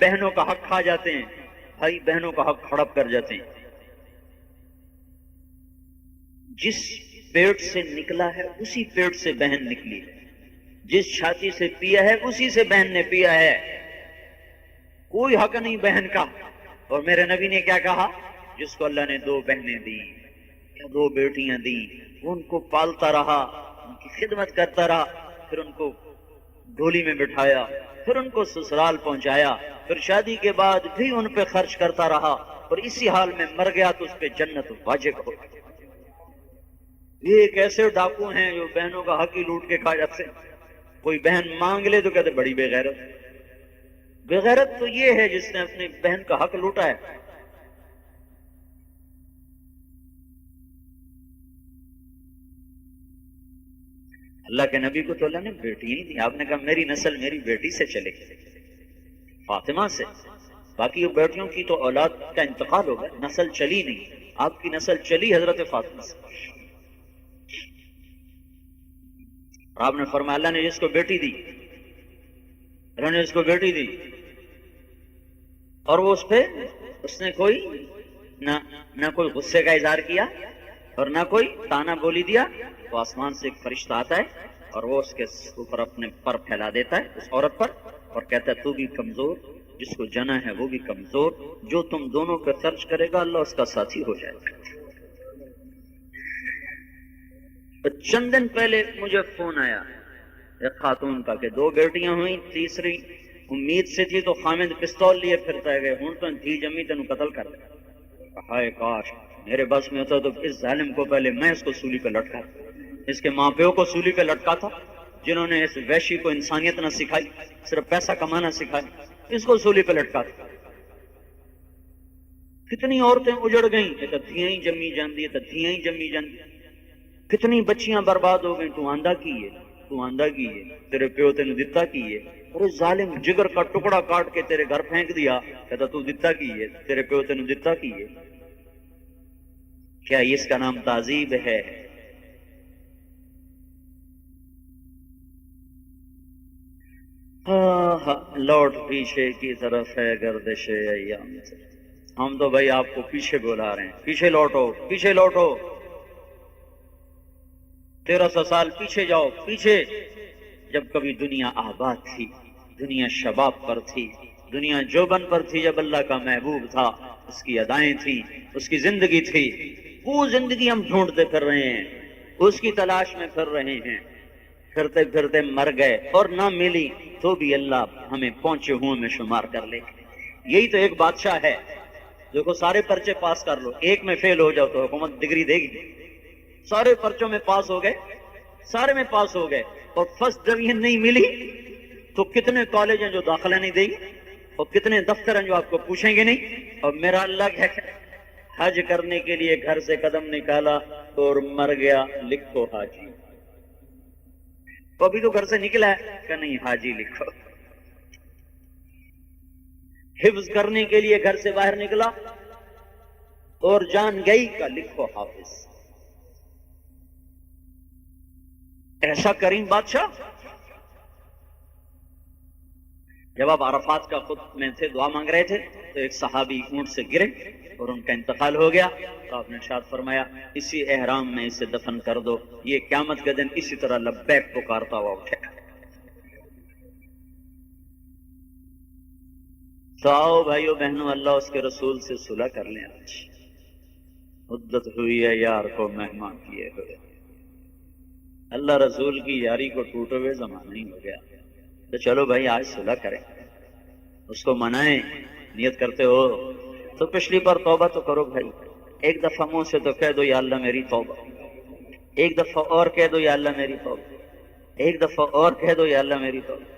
بہنوں کا حق کھا جاتے ہیں، بھائی بہنوں کا حق ہڑپ کر جاتے ہیں۔ جس پیٹ سے نکلا ہے اسی پیٹ سے بہن نکلی ہے، جس چھاتی سے پیا ہے اسی سے بہن نے پیا ہے، کوئی حق نہیں بہن کا۔ اور میرے نبی نے کیا کہا؟ جس کو اللہ نے 2 بہنیں دی یا 2 بیٹیاں دی، وہ ان کو پالتا رہا، ان کی خدمت کرتا رہا، پھر ان کو ڈولی میں بٹھایا، پھر ان کو سسرال پہنچایا، پھر شادی کے بعد بھی ان پہ خرچ کرتا رہا، اور اسی حال میں مر گیا تو اس پہ جنت واجب ہو۔ یہ ایک ایسے ڈاکو ہیں جو بہنوں کا حق ہی لوٹ کے کھا جاتے ہیں۔ کوئی بہن مانگ لے تو کہتے بڑی بے غیرت۔ بے غیرت تو یہ ہے جس نے اپنی بہن کا حق لوٹا ہے۔ اللہ کے نبی کو تو اللہ نے بیٹی ہی دی، آپ نے کہا میری نسل میری بیٹی سے چلے، فاطمہ سے، باقی وہ بیٹیوں کی تو اولاد کا انتقال ہو گیا، نسل چلی نہیں، آپ کی نسل چلی حضرت فاطمہ سے۔ اور آپ نے فرمایا اللہ نے جس کو بیٹی دی، اللہ نے جس کو بیٹی دی اور وہ اس نے کوئی نہ کوئی غصے کا اظہار کیا اور نہ کوئی تانا بولی دیا، تو آسمان سے ایک فرشتہ آتا ہے اور وہ اس کے اوپر اپنے پر پھیلا دیتا ہے اس عورت پر، اور کہتا ہے تو بھی کمزور، جس کو جنا ہے وہ بھی کمزور، جو تم دونوں پہ خرچ کرے گا اللہ اس کا ساتھی ہو جائے گا۔ چند دن پہلے مجھے فون آیا ایک خاتون کا کہ 2 بیٹیاں ہوئیں، تیسری امید سے تھی تو خامد پستول لیے پھرتا ہے گئے، ہوں تو دھی جمی تینوں قتل کر دے۔ ہائے کاش میرے بس میں ہوتا تو اس ظالم کو پہلے میں اس کو سولی پہ لٹکا، اس کے ماں پیو کو سولی پہ لٹکا تھا، جنہوں نے اس وحشی کو انسانیت نہ سکھائی، صرف پیسہ کمانا سکھائی، اس کو سولی پہ لٹکا تھا۔ کتنی عورتیں اجڑ گئیں، یہ دھیاں ہی جمی جاندی، دھیاں ہی جمی جاندی، کتنی بچیاں برباد ہو گئیں، تو آندھا کی ہے، تو آندھا کی ہے، تیرے پیو تینوں دتا کی ہے، اور ظالم جگر کا ٹکڑا کاٹ کے تیرے گھر پھینک دیا، کہتا تو دتا کی ہے، تیرے پیو تینوں دتا کی ہے۔ کیا اس کا نام تعذیب ہے؟ لوٹ پیچھے کی طرف ہے گردش ایام سے، ہم تو بھائی آپ کو پیچھے بلا رہے ہیں، پیچھے لوٹو، پیچھے لوٹو، 1300 سال پیچھے جاؤ، پیچھے، جب کبھی دنیا آباد تھی، دنیا شباب پر تھی، دنیا جوبن پر تھی، جب اللہ کا محبوب تھا، اس کی ادائیں تھی، اس کی زندگی تھی، وہ زندگی ہم ڈھونڈتے پھر رہے ہیں، اس کی تلاش میں پھر رہے ہیں، پھرتے پھرتے مر گئے اور نہ ملی تو بھی اللہ ہمیں پہنچے ہوئے میں شمار کر لے۔ یہی تو ایک بادشاہ ہے، دیکھو سارے پرچے پاس کر لو، ایک میں فیل ہو جاؤ تو حکومت ڈگری دے گی، سارے پرچوں میں پاس ہو گئے، سارے میں پاس ہو گئے، اور فرسٹ ڈویژن نہیں ملی تو کتنے کالج ہیں جو داخلہ نہیں دیں گے، اور کتنے دفتر ہیں جو آپ کو پوچھیں گے نہیں۔ اور میرا اللہ کیا کہ حج کرنے کے لیے گھر سے قدم نکالا اور مر گیا، لکھو حاجی، تو ابھی تو گھر سے نکلا ہے کہ نہیں، حاجی لکھو۔ حفظ کرنے کے لیے گھر سے باہر نکلا اور جان گئی کا لکھو حافظ۔ ایسا کریم بادشاہ۔ جب آپ عرفات کا خود میں تھے، دعا مانگ رہے تھے، تو ایک صحابی اونٹ سے گرے اور ان کا انتقال ہو گیا، تو آپ نے ارشاد فرمایا اسی احرام میں اسے دفن کر دو، یہ قیامت کے دن اسی طرح لبیک پکارتا ہوا اٹھے گا۔ تو آؤ بھائیو بہنوں، اللہ اس کے رسول سے صلح کر لیں، آج مدت ہوئی ہے یار کو مہمان کیے ہوئے، اللہ رسول کی یاری کو ٹوٹے ہوئے زمانہ ہی ہو گیا، تو چلو بھائی آج صلح کریں، اس کو منائیں، نیت کرتے ہو تو پچھلی پر توبہ تو کرو بھائی، ایک دفعہ منہ سے تو کہہ دو یا اللہ میری توبہ، ایک دفعہ اور کہہ دو یا اللہ میری توبہ، ایک دفعہ اور کہہ دو یا اللہ میری توبہ۔